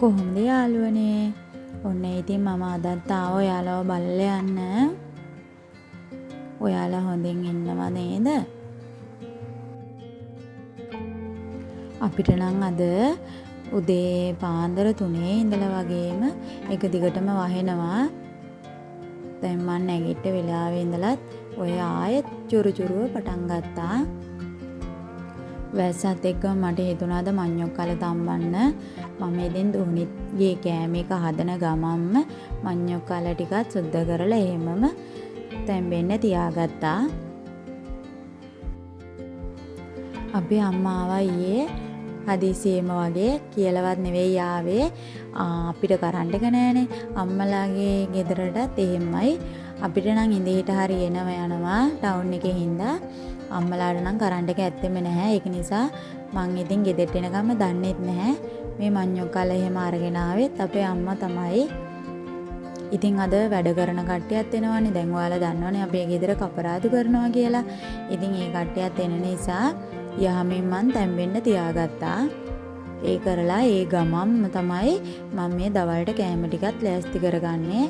කොහොමද යාළුවනේ? ඔන්න ඉතින් මම අදත් ආවා ඔයාලව බලලා යන්න. ඔයාලා හොඳින් ඉන්නව නේද? අපිට නම් අද උදේ පාන්දර 3 ඉඳලා වගේම එක දිගටම වහෙනවා. දැන් මම නැගිට වෙලාවේ ඉඳලත් ඔය ආයෙත් චුරුචුරුව පටන් ගත්තා. වැස්සත් එක්ක මට හිතුණාද මඤ්ඤොක්කල තම්බන්න. මම ඉතින් දුහුනිගේ කෑම එක හදන ගමම්ම මඤ්ඤොක්කල ටිකත් සුද්ධ කරලා එහෙමම තැම්බෙන්න තියාගත්තා. අපේ අම්මා ආවා ඊයේ හදිසියෙම වගේ කියලාවත් නෙවෙයි ආවේ. අපිට කරන්ට් එක නෑනේ. අම්මලාගේ ගෙදරටත් එහෙමයි. අපිට නම් ඉඳීට හරි යනවා ටවුන් එකේ හින්දා. අම්මලාට නම් කරන්ට් එක ඇත්තෙම නැහැ. ඒක නිසා මං ඉතින් ගෙදරට එනකම්ම දන්නෙත් නැහැ. මේ මඤ්ඤොක්කල එහෙම අරගෙන ආවෙත් අපේ අම්මා තමයි. ඉතින් අද වැඩ කරන කට්ටියත් එනවනේ. දැන් ඔයාලා දන්නවනේ අපේ ගෙදර කපරාදු කරනවා කියලා. ඉතින් ඒ කට්ටියත් එන නිසා යහමින් මං තැම්බෙන්න තියාගත්තා. ඒ කරලා ඒ ගමම්ම තමයි මම මේ දවල්ට කෑම ටිකත් ලෑස්ති කරගන්නේ.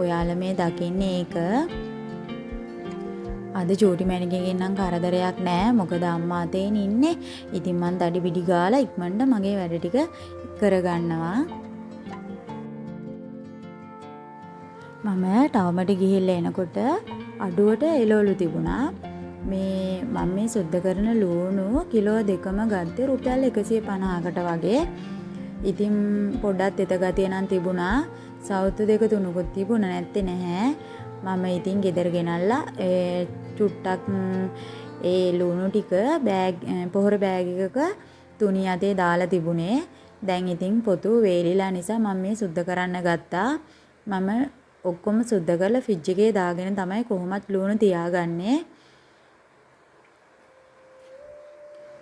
ඔයාලා මේ දකින්නේ ඒක. අද චූටි මැනිකගෙන් නම් කරදරයක් නෑ. මොකද අම්මා අතේන ඉන්නේ. ඉතින් මං දඩි බිඩි ගාලා ඉක්මනට මගේ වැඩ ටික කරගන්නවා. මම ටවුමට ගිහිල්ලා එනකොට අඩුවට එළවලු තිබුණා. මම මේ සුද්ධ කරන ලුණු කිලෝ 2ම ගත්තේ රුපියල් 150කට වගේ. ඉතින් පොඩ්ඩක් තෙත ගතිය නම් තිබුණා. සවුතු 2 3කුත් තිබුණ නැත්තේ නැහැ. මම ඉතින් ගෙදර ගෙනල්ලා චුට්ටක් ඒ ලුණු ටික පොහොර බෑග් එකක තුනි අතේ දාලා තිබුණේ. දැන් ඉතින් පොතු වේලිලා නිසා මම මේ සුද්ධ කරන්න ගත්තා. මම ඔක්කොම සුද්ධ කරලා ෆ්‍රිජ් එකේ දාගෙන තමයි කොහොමත් ලුණු තියාගන්නේ.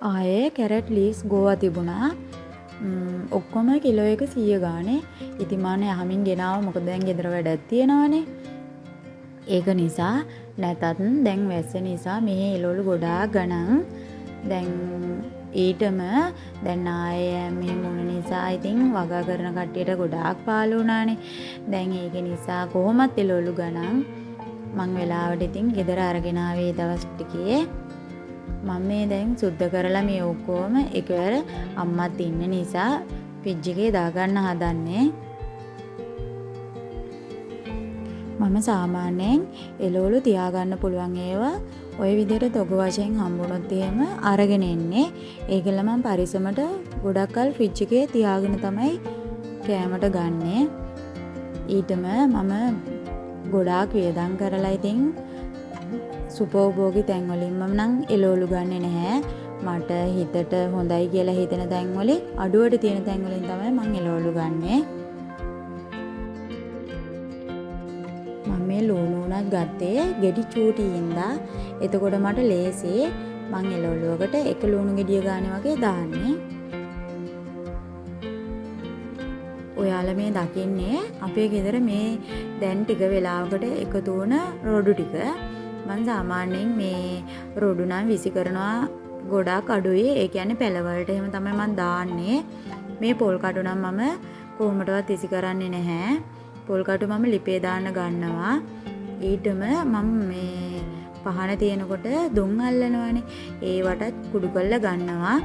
ආයේ කැරට් ලීස් ගෝවා තිබුණා. ඔක්කොම කිලෝ එක 100 ගානේ. ඉතින් මම යහමින් ගෙනාවා. මොකද දැන් ගෙදර වැඩක් තියෙනවානේ. ඒක නිසා නැතත් දැන් වැස්ස නිසා මේ එළවලු ගොඩාක් ගණන්. දැන් ඊටම දැන් ආයේ මේ මුණ නිසා ඉතින් වගා කරන කට්ටියට ගොඩාක් පාළු වුණානේ. දැන් ඒක නිසා කොහොමත් එළවලු ගණන්. මං වෙලාවට ඉතින් ගෙදර අරගෙන ආවේ දවස් ටිකේ. මම මේ දැන් සුද්ධ කරලා මේ ඔක්කොම එකවර අම්මත් ඉන්න නිසා ෆ්‍රිජ් එකේ දාගන්න හදන්නේ. මම සාමාන්‍යයෙන් එළවලු තියාගන්න පුළුවන් ඒවා ওই විදිහට තොග වශයෙන් හම්බුනොත් එහෙම අරගෙන එන්නේ. ඒකල මම පරිස්සමට ගොඩක් කල් ෆ්‍රිජ් එකේ තියාගෙන තමයි කෑමට ගන්නෙ. ඊටම මම ගොඩාක් වියදම් කරලා ඉතින් සුපෝභෝගී තැන් වලින්ම නම් එළවලු ගන්නෙ නැහැ. මට හිතට හොඳයි කියලා හිතෙන තැන් වලින් අඩුවට තියෙන තැන් වලින් තමයි මම එළවලු ගන්නෙ. මම මේ ලුණු උනත් ගත්තේ ගෙඩි චූටිින්දා. එතකොට මට ලේසි. මං එළවලුවකට එක ලුණු ගෙඩිය ගානේ වගේ දාන්නේ. ඔයාලා මේ දකින්නේ අපේ ගෙදර මේ දැන් ටික වෙලාවකට එකතු වුණ රොඩු ටික. මං සාමාන්‍යයෙන් මේ රොඩු නම් විසි කරනවා ගොඩාක් අඩුයි. ඒ කියන්නේ පෙළවලට එහෙම තමයි මං දාන්නේ. මේ පොල් කටු නම් මම කොහොමදවත් විසි කරන්නේ නැහැ. පොල් කටු මම ලිපේ දාන්න ගන්නවා. ඊටම මම මේ පහන තියෙනකොට දුම් අල්ලනවානේ. ඒවටත් කුඩු කරලා ගන්නවා.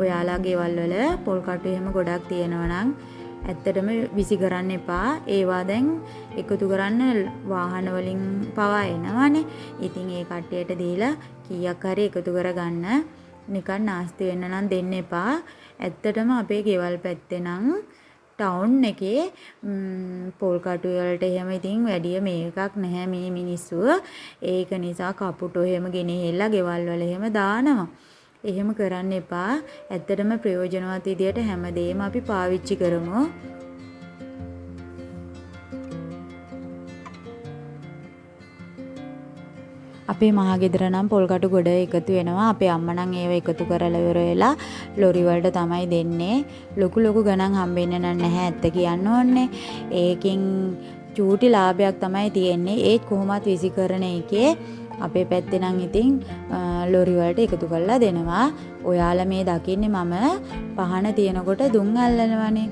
ඔයාලා ගෙවල් වල පොල් කටු එහෙම ගොඩක් තියෙනවා නම් ඇත්තටම විසි කරන්න එපා. ඒවා දැන් එකතු කරන්න වාහන වලින් පවා එනවානේ. ඉතින් ඒ කට්ටියට දීලා කීයක් හරි එකතු කරගන්න. නිකන් නාස්ති වෙන්න නම් දෙන්න එපා. ඇත්තටම අපේ ගෙවල් පැත්තේ නම් ටවුන් එකේ පොල් කටු වලට එහෙම ඉතින් වැඩිය මේකක් නැහැ මේ මිනිස්සු. ඒක නිසා කපුටෝ එහෙම ගෙනහෙල්ලා ගෙවල් වල එහෙම දානවා. එහෙම කරන්න එපා. ඇත්තටම ප්‍රයෝජනවත් විදියට හැමදේම අපි පාවිච්චි කරමු. අපේ මහගෙදර නම් පොල් කටු ගොඩ එකතු වෙනවා. අපේ අම්මා නම් ඒව එකතු කරලා ඉවර වෙලා ලොරි වලට තමයි දෙන්නේ. ලොකු ගණන් හම්බෙන්නේ නැහැ ඇත්ත කියන්න ඕනේ. ඒකෙන් චූටි ලාභයක් තමයි තියෙන්නේ. ඒත් කොහොමත් විසි කරන එකේ අපේ පැත්තේ නම් ඉතින් ලොරි වලට එකතු කරලා දෙනවා. ඔයාලා මේ දකින්නේ මම පහන තියනකොට දුම් අල්ලනවනේ.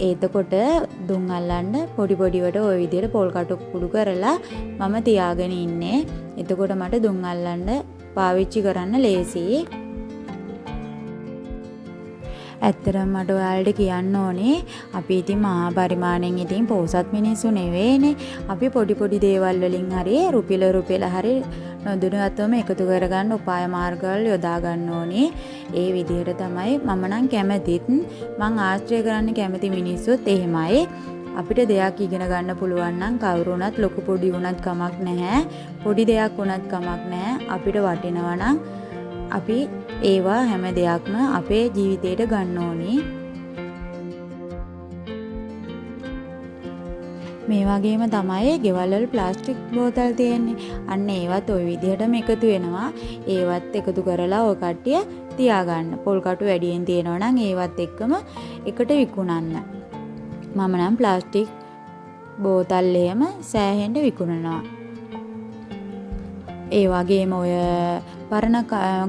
එතකොට දුම් අල්ලන්න පොඩි පොඩිවට ওই විදිහට පොල් කටු කුඩු කරලා මම තියාගෙන ඉන්නේ. එතකොට මට දුම් අල්ලන්න පාවිච්චි කරන්න ලේසියි. ඇත්තටම මට ඔයාලට කියන්න ඕනේ අපි ඉතින් මහා පරිමාණයෙන් ඉතින් පොහොසත් මිනිස්සු නෙවෙයිනේ. අපි පොඩි පොඩි දේවල් වලින් හරි රුපියල හරි නොදුනගත්තම එකතු කරගන්න උපාය මාර්ගවල යොදා ගන්න ඕනේ. ඒ විදිහට තමයි මම නම් කැමතිත්. මං ආශ්‍රය කරන්න කැමති මිනිස්සුත් එහෙමයි. අපිට දෙයක් ඉගෙන ගන්න පුළුවන් නම් කවුරු වුණත් ලොකු පොඩි වුණත් කමක් නැහැ. පොඩි දෙයක් වුණත් කමක් නැහැ. අපිට වටිනවා නම් අපි ඒවා හැම දෙයක්ම අපේ ජීවිතේට ගන්න ඕනි. මේ වගේම තමයි ගෙවල් වල ප්ලාස්ටික් බෝතල් තියෙන්නේ. අන්න ඒවත් ওই විදිහටම එකතු වෙනවා. ඒවත් එකතු කරලා ඔය කට්ටිය තියාගන්න. පොල් කටු වැඩියෙන් තියෙනවා නම් ඒවත් එක්කම එකට විකුණන්න. මම නම් ප්ලාස්ටික් බෝතල් එහෙම සෑහෙන්න විකුණනවා. ඒ වගේම ඔය පරණ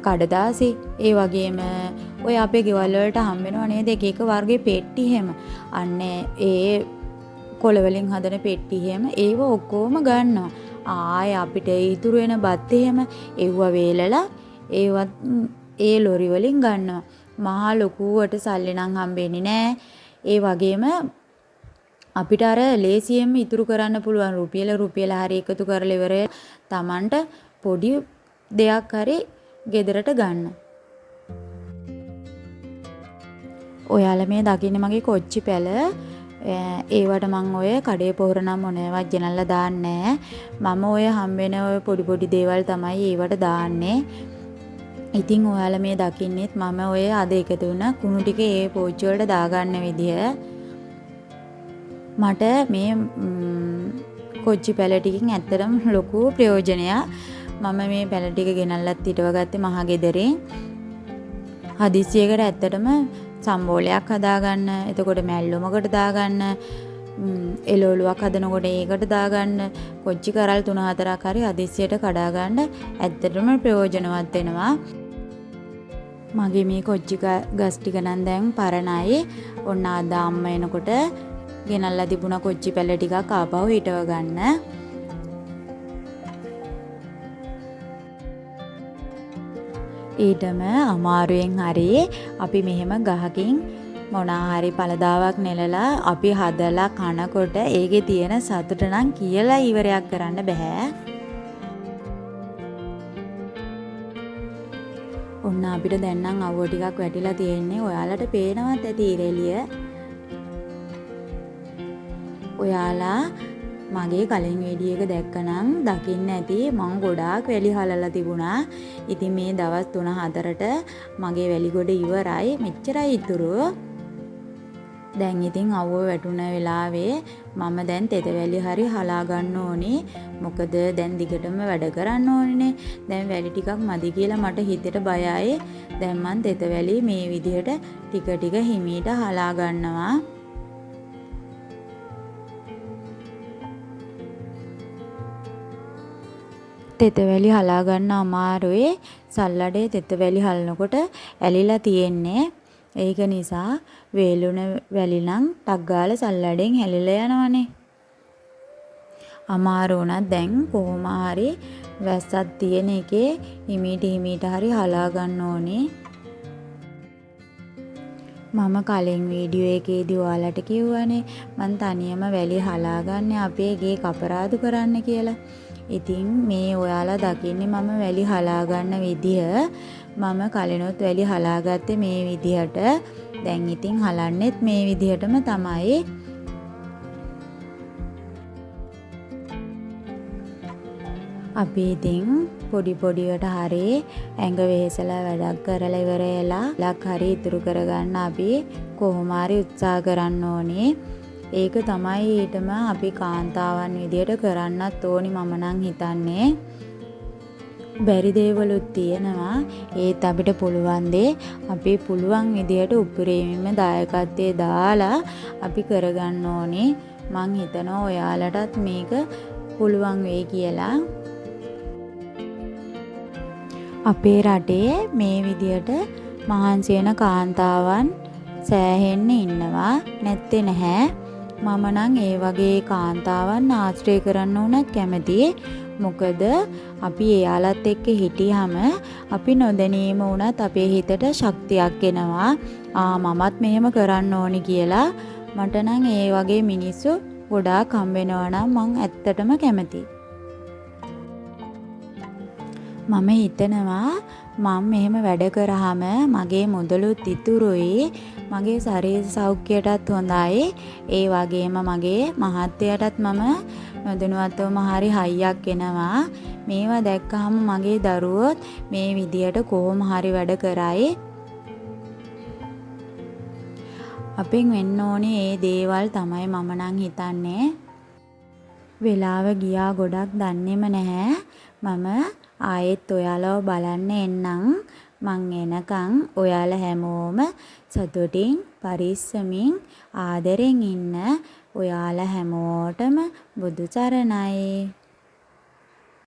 කඩදාසි ඒ වගේම ඔය අපේ ගෙවල් වලට හම්බ වෙනව නේද එක එක වර්ගයේ පෙට්ටි එහෙම. අන්න ඒ කොළ වලින් හදන පෙට්ටි එහෙම ඒව ඔක්කොම ගන්නවා. ආයේ අපිට ඉතුරු වෙන බත් එහෙම ඒව වේලලා ඒවත් ඒ ලොරි වලින් ගන්නවා. මහා ලොකුවට සල්ලි නම් හම්බෙන්නේ නැහැ. ඒ වගේම අපිට අර ලේසියෙන්ම ඉතුරු කරන්න පුළුවන් රුපියල හරි එකතු කරලා ඉවර තමන්ට පොඩි දෙයක් හරි ගෙදරට ගන්න. ඔයාලා මේ දකින්නේ මගේ කොච්චි පැල. ඒවට මම ඔය කඩේ පොහොර නම් මොනවත් ගෙනල්ලා දාන්නේ මම ඔය හම්බෙන ඔය පොඩි පොඩි දේවල් තමයි ඒවට දාන්නේ. ඉතින් ඔයාලා මේ දකින්නෙත් මම ඔය අද එකතු වුණ කුණු ටික ඒ පෝච්චි වලට දාගන්න විදිය. මට මේ කොච්චි පැල ටිකකින් ඇත්තටම ලොකු ප්‍රයෝජනයක්. මම මේ පැල ටික ගෙනල්ලත් හිටව ගත්තේ මහා ගෙදරින්. හදිස්සියකට ඇත්තටම සම්බෝලයක් හදාගන්න, එතකොට මැල්ලොමකට දාගන්න, එළවලුවක් හදනකොට ඒකට දාගන්න, කොච්චි කරල් 3-4ක් හරි හදිස්සියට කඩා ගන්න ඇත්තටම ප්‍රයෝජනවත් වෙනවා. මගේ මේ කොච්චි ගස් ටික නම් දැන් පරණයි. ඔන්න අද අම්ම එනකොට ගෙනල්ලා තිබුණා කොච්චි පැල ටිකක් ආපහු හිටව ගන්න. ඊටම අමාරුවෙන් හරි අපි මෙහෙම ගහකින් මොනා හරි පළදාවක් නෙලලා අපි හදලා කනකොට ඒකේ තියෙන සතුට නම් කියලා ඉවරයක් කරන්න බෑ. ඔන්න අපිට දැන් නම් අවුව ටිකක් වැටිලා තියෙන්නේ. ඔයාලට පේනවත් ඇති ඉරෙලිය. ඔයාලා මගේ කලින් වීඩියෝ එක දැක්කනම් දකින්න ඇති මම ගොඩාක් වැලි හලලා තිබුණා. ඉතින් මේ දවස් 3-4ට මගේ වැලි ගොඩ ඉවරයි. මෙච්චරයි ඉතුරු. දැන් ඉතින් අවුව වැටුණ වෙලාවේ මම දැන් තෙත වැලි හරි හලා ගන්න ඕනේ. මොකද දැන් දිගටම වැඩ කරන්න ඕනේ. දැන් වැලි ටිකක් මදි කියලා මට හිතට බයයි. දැන් මම තෙත වැලි මේ විදිහට ටික ටික හිමීට හලා ගන්නවා. තෙතවැලි හලා ගන්න අමාරුයි. සල්ලඩේ තෙතවැලි හලනකොට ඇලිලා තියෙන්නේ. ඒක නිසා වේලුණ වැලි නම් ටක් ගාලා සල්ලඩෙන් හැලිලා යනවනේ. අමාරු වුණත් දැන් කොහොම හරි වැස්සක් තියෙන එකේ හිමීට හරි හලා ගන්න ඕනේ. මම කලින් වීඩියෝ එකේදී ඔයාලට කිව්වනේ මං තනියම වැලි හලා ගන්න අපේ ගේ කපරාදු කරන්න කියලා. ඉතින් මේ ඔයාලා දකින්නේ මම වැලි හලා ගන්න විදිය. මම කලිනුත් වැලි හලා ගත්තේ මේ විදිහට. දැන් ඉතින් හලන්නෙත් මේ විදිහටම තමයි. අපි ඉතින් පොඩි පොඩිවට හරි ඇඟ වෙහෙසලා වැඩක් කරලා ඉවර වෙලා ලක් හරි ඉතුරු කරගන්න අපි කොහොම හරි උත්සාහ කරන්න ඕනේ. ඒක තමයි ඊටම අපි කාන්තාවන් විදියට කරන්නත් ඕනි මම නම් හිතන්නේ. බැරි දේවලුත් තියෙනවා. ඒත් අපිට පුළුවන් දේ අපි පුළුවන් විදියට උපරිමයෙන්ම දායකත්වයේ දාලා අපි කරගන්න ඕනේ. මං හිතනවා ඔයාලටත් මේක පුළුවන් වෙයි කියලා. අපේ රටේ මේ විදියට මහන්සි වෙන කාන්තාවන් සෑහෙන්න ඉන්නවා නැත්තේ නැහැ. මම නම් ඒ වගේ කාන්තාවන් ආශ්‍රය කරන්න උනත් කැමතියි. මොකද අපි එයාලත් එක්ක හිටියම අපි නොදැනීම වුණත් අපේ හිතට ශක්තියක් එනවා. මමත් මෙහෙම කරන්න ඕනි කියලා. මට නම් ඒ වගේ මිනිස්සු ගොඩාක් හම්බ වෙනවා නම් මං ඇත්තටම කැමතියි. මම හිතනවා මම මෙහෙම වැඩ කරාම මගේ මුදලුත් ඉතුරුයි, මගේ ශරීර සෞඛ්‍යයටත් හොඳයි. ඒ වගේම මගේ මහත්තයාටත් මම නොදැනුවත්වම හරි හයියක් එනවා. මේවා දැක්කහම මගේ දරුවොත් මේ විදියට කොහොම හරි වැඩ කරයි. අපෙන් වෙන්න ඕනේ ඒ දේවල් තමයි මම නම් හිතන්නේ. වෙලාව ගියා ගොඩක් දන්නේම නැහැ. මම ආයෙත් ඔයාලව බලන්න එන්නම්. මං එනකන් ඔයාලා හැමෝම සතුටින් පරිස්සමින් ආදරෙන් ඉන්න. ඔයාලා හැමෝටම බුදු සරණයි.